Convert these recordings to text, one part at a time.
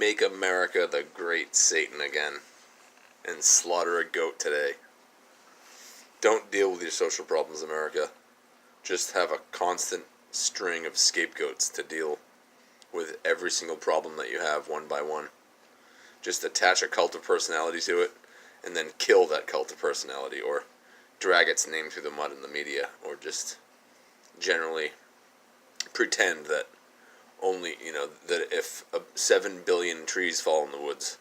make America the great Satan again and slaughter a goat today. Don't deal with your social problems, America. Just have a constant string of scapegoats to deal with every single problem that you have one by one. Just attach a cult of personality to it and then kill that cult of personality, or drag its name through the mud in the media, or just generally pretend that only, that if 7 billion trees fall in the woods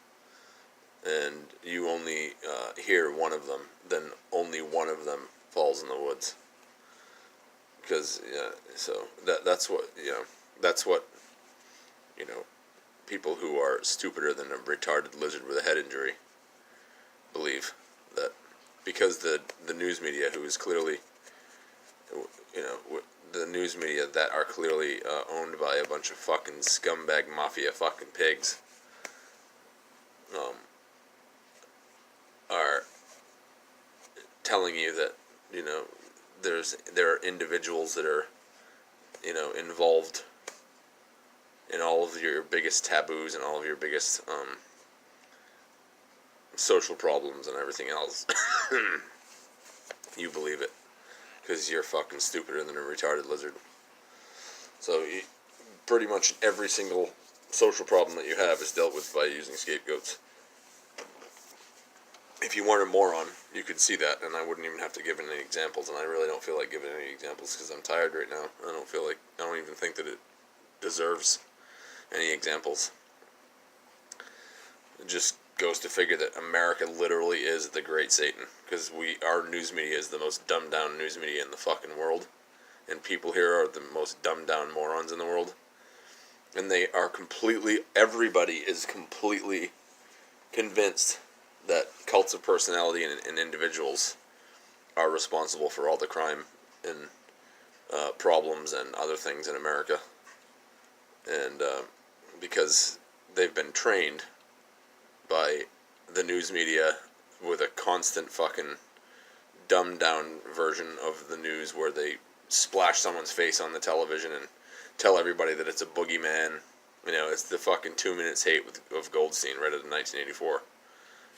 and you only hear one of them, then only one of them falls in the woods. Because, so that's what people who are stupider than a retarded lizard with a head injury believe. That because the news media, who is clearly, the news media that are clearly owned by a bunch of fucking scumbag mafia fucking pigs, are telling you that, there are individuals that are, involved in all of your biggest taboos and all of your biggest social problems and everything else. You believe it because you're fucking stupider than a retarded lizard. So pretty much every single social problem that you have is dealt with by using scapegoats. If you weren't a moron, you could see that, and I wouldn't even have to give any examples, and I really don't feel like giving any examples because I'm tired right now. I don't even think that it deserves any examples. It just goes to figure that America literally is the great Satan, because our news media is the most dumbed down news media in the fucking world, and people here are the most dumbed down morons in the world, and everybody is completely convinced that cults of personality and individuals are responsible for all the crime and problems and other things in America. And because they've been trained by the news media with a constant fucking dumbed down version of the news where they splash someone's face on the television and tell everybody that it's a boogeyman. It's the fucking 2 minutes hate of Goldstein right out of 1984.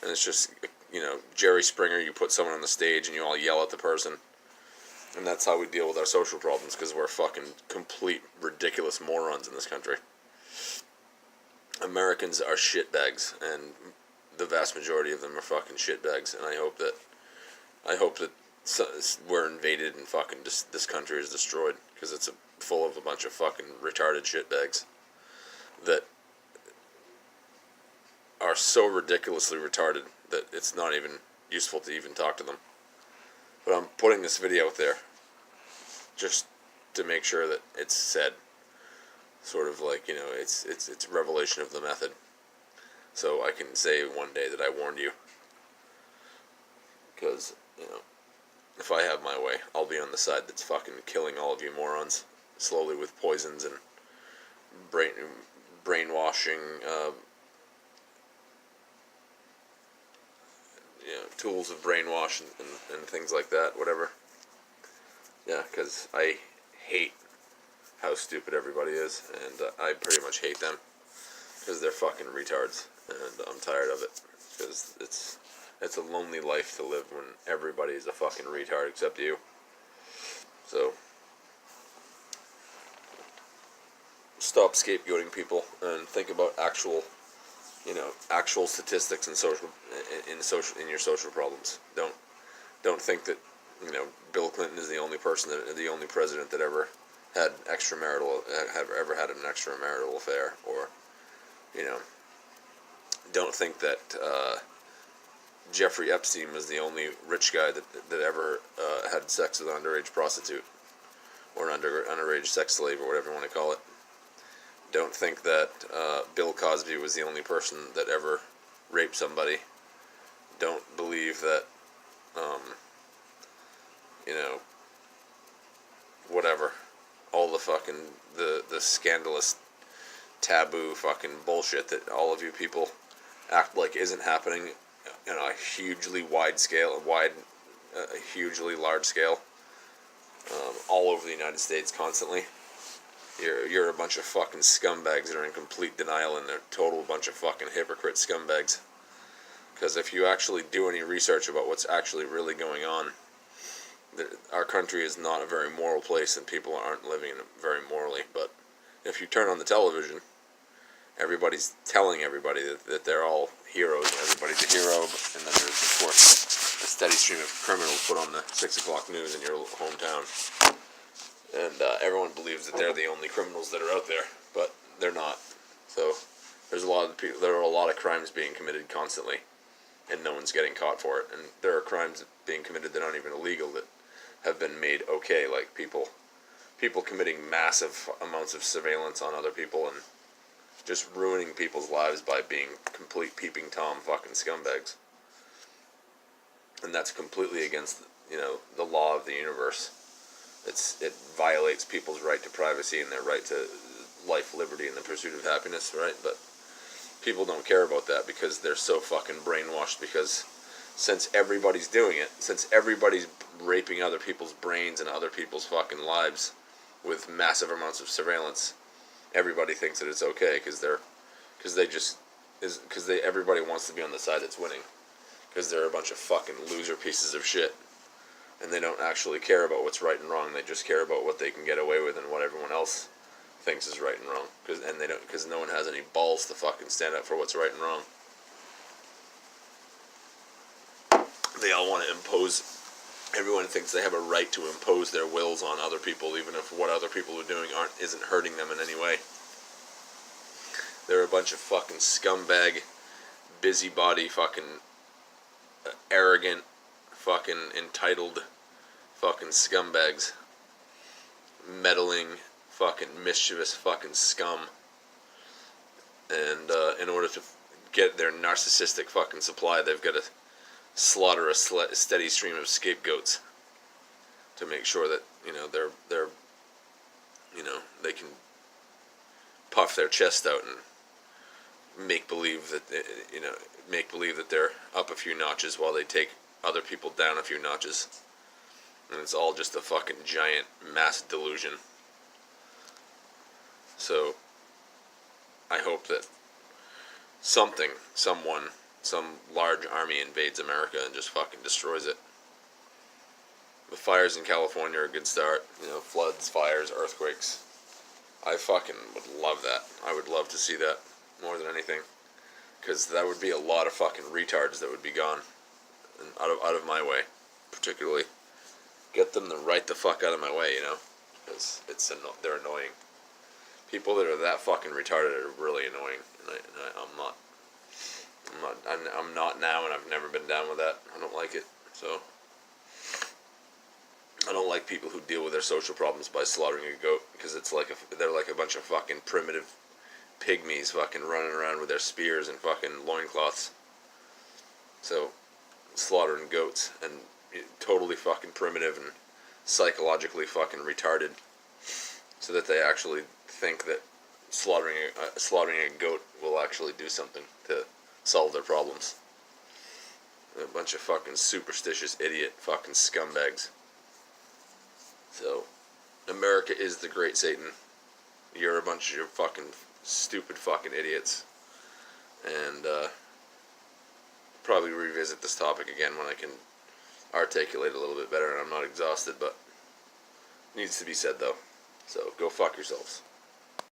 And it's just, Jerry Springer, you put someone on the stage and you all yell at the person. And that's how we deal with our social problems, because we're fucking complete ridiculous morons in this country. Americans are shitbags, and the vast majority of them are fucking shitbags. And I hope that we're invaded and fucking this country is destroyed, because it's full of a bunch of fucking retarded shitbags that are so ridiculously retarded that it's not even useful to even talk to them. But I'm putting this video out there just to make sure that it's said. Sort of like, it's revelation of the method. So I can say one day that I warned you. Because, if I have my way, I'll be on the side that's fucking killing all of you morons slowly with poisons and brainwashing, tools of brainwash and things like that, whatever. Yeah, because I hate how stupid everybody is, and I pretty much hate them, because they're fucking retards, and I'm tired of it, because it's a lonely life to live when everybody's a fucking retard except you. So, stop scapegoating people, and think about actual statistics in your social problems. Don't think that, Bill Clinton is the only president that ever had ever had an extramarital affair, or, don't think that Jeffrey Epstein was the only rich guy that ever had sex with an underage prostitute, or an underage sex slave, or whatever you want to call it. Don't think that Bill Cosby was the only person that ever raped somebody. Don't believe that, whatever. All the fucking, the scandalous, taboo fucking bullshit that all of you people act like isn't happening on a hugely large scale, all over the United States constantly. You're a bunch of fucking scumbags that are in complete denial, and they're total bunch of fucking hypocrite scumbags. Because if you actually do any research about what's actually really going on, our country is not a very moral place, and people aren't living in it very morally. But if you turn on the television, everybody's telling everybody that they're all heroes, and everybody's a hero, and then there's, of course, a steady stream of criminals put on the 6 o'clock news in your hometown. And everyone believes that they're the only criminals that are out there, but they're not. So there are a lot of crimes being committed constantly, and no one's getting caught for it. And there are crimes being committed that aren't even illegal that have been made okay, like people committing massive amounts of surveillance on other people and just ruining people's lives by being complete peeping Tom fucking scumbags. And that's completely against, the law of the universe. It violates people's right to privacy and their right to life, liberty, and the pursuit of happiness, right? But people don't care about that because they're so fucking brainwashed, because since everybody's doing it, since everybody's raping other people's brains and other people's fucking lives with massive amounts of surveillance, everybody thinks that it's okay because everybody wants to be on the side that's winning, because they're a bunch of fucking loser pieces of shit. And they don't actually care about what's right and wrong. They just care about what they can get away with and what everyone else thinks is right and wrong. Because no one has any balls to fucking stand up for what's right and wrong. They all want to impose. Everyone thinks they have a right to impose their wills on other people, even if what other people are doing isn't hurting them in any way. They're a bunch of fucking scumbag, busybody, fucking arrogant, fucking entitled fucking scumbags, meddling, fucking mischievous fucking scum. And in order to get their narcissistic fucking supply, they've got to slaughter a steady stream of scapegoats to make sure that they're they can puff their chest out and make believe that they're up a few notches while they take other people down a few notches. And it's all just a fucking giant mass delusion. So I hope that some large army invades America and just fucking destroys it. The fires in California are a good start. Floods, fires, earthquakes. I fucking would love that. I would love to see that more than anything. Because that would be a lot of fucking retards that would be gone. And out of my way, particularly. Get them to right the fuck out of my way, because they're annoying. People that are that fucking retarded are really annoying, and I'm not now, and I've never been down with that. I don't like it. So I don't like people who deal with their social problems by slaughtering a goat, because they're like a bunch of fucking primitive pygmies fucking running around with their spears and fucking loincloths. So slaughtering goats and totally fucking primitive and psychologically fucking retarded, so that they actually think that slaughtering a goat will actually do something to solve their problems. A bunch of fucking superstitious idiot fucking scumbags. So, America is the great Satan. You're a bunch of fucking stupid fucking idiots. And probably revisit this topic again when I can articulate a little bit better and I'm not exhausted, but needs to be said though. So go fuck yourselves.